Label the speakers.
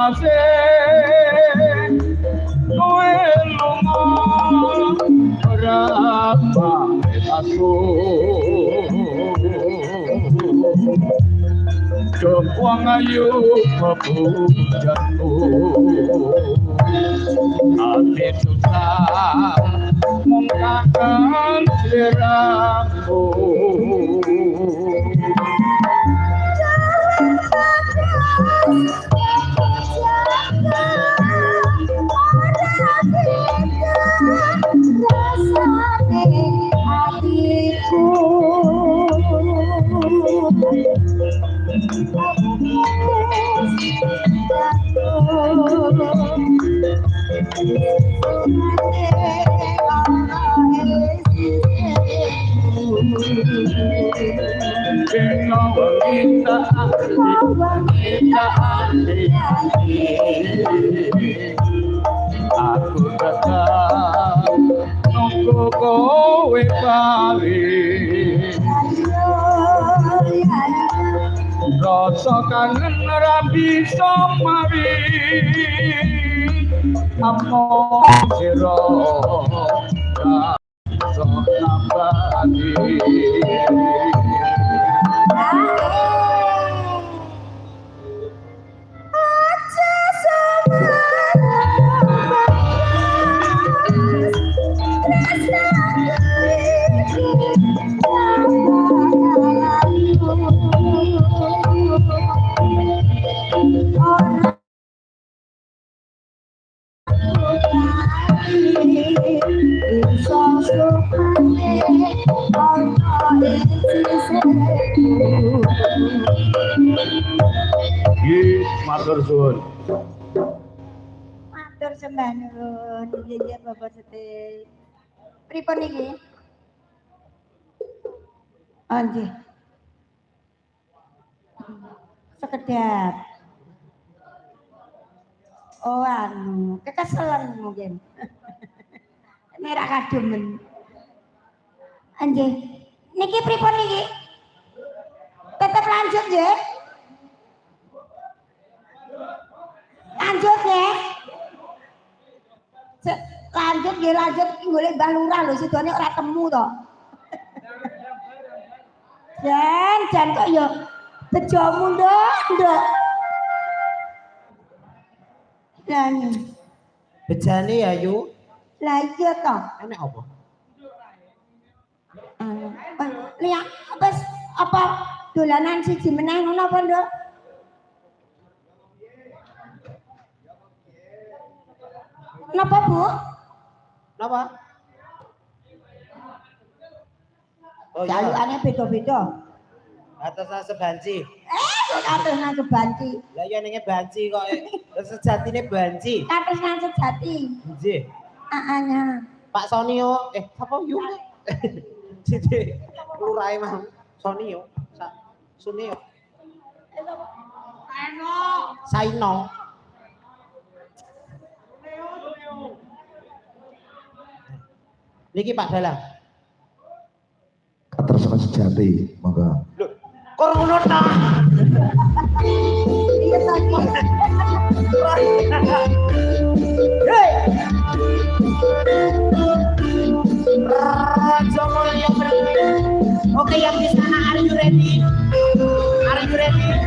Speaker 1: sawase kowe lunga ora pamit aku wong ayu pepujatku ati susah mung kangen sliramu aku tetap nunggu kowe balik rasa kangen ra bisa mari ammo sira rasa nambani matur suwun.
Speaker 2: Matur sembah nuwun. Nggih Bapak Seti. Pripun iki? Oh nggih. Sekedap. Oh anu, kekeselan mungkin. Nek ra kademen. Nggih. Niki pripun niki? Tetep lanjut nggih. Lanjut ya. Lanjut nggih lanjut golek Mbah Lurah lho sidone ora temu to. Jan kok ya bejomu nduk. Lah
Speaker 3: bejane ya Yu.
Speaker 2: Lah iya to.
Speaker 3: Enek apa?
Speaker 2: Lihat wis apa dolanan siji meneh ngono apa nduk? Napa Bu?
Speaker 3: Napa? Oh iya.
Speaker 2: Jalukane beda-beda.
Speaker 3: Atasna sebanci.
Speaker 2: Atasna sebanci.
Speaker 3: Lah iya ning banci kok sejatine banci.
Speaker 2: Atasna sejati.
Speaker 3: Nggih.
Speaker 2: Heeh.
Speaker 3: Pak Sonio, sapa Yu? Sithik lurahe mah Sonio, Sunio. Saino. Niki Pak Dalang.
Speaker 4: Katersana sejati, monggo.
Speaker 3: Lho, kok ngono ta?
Speaker 2: Iya lagi.
Speaker 3: Hei. Raja Mulya. Oke, yang di sana, are you ready? Are you ready?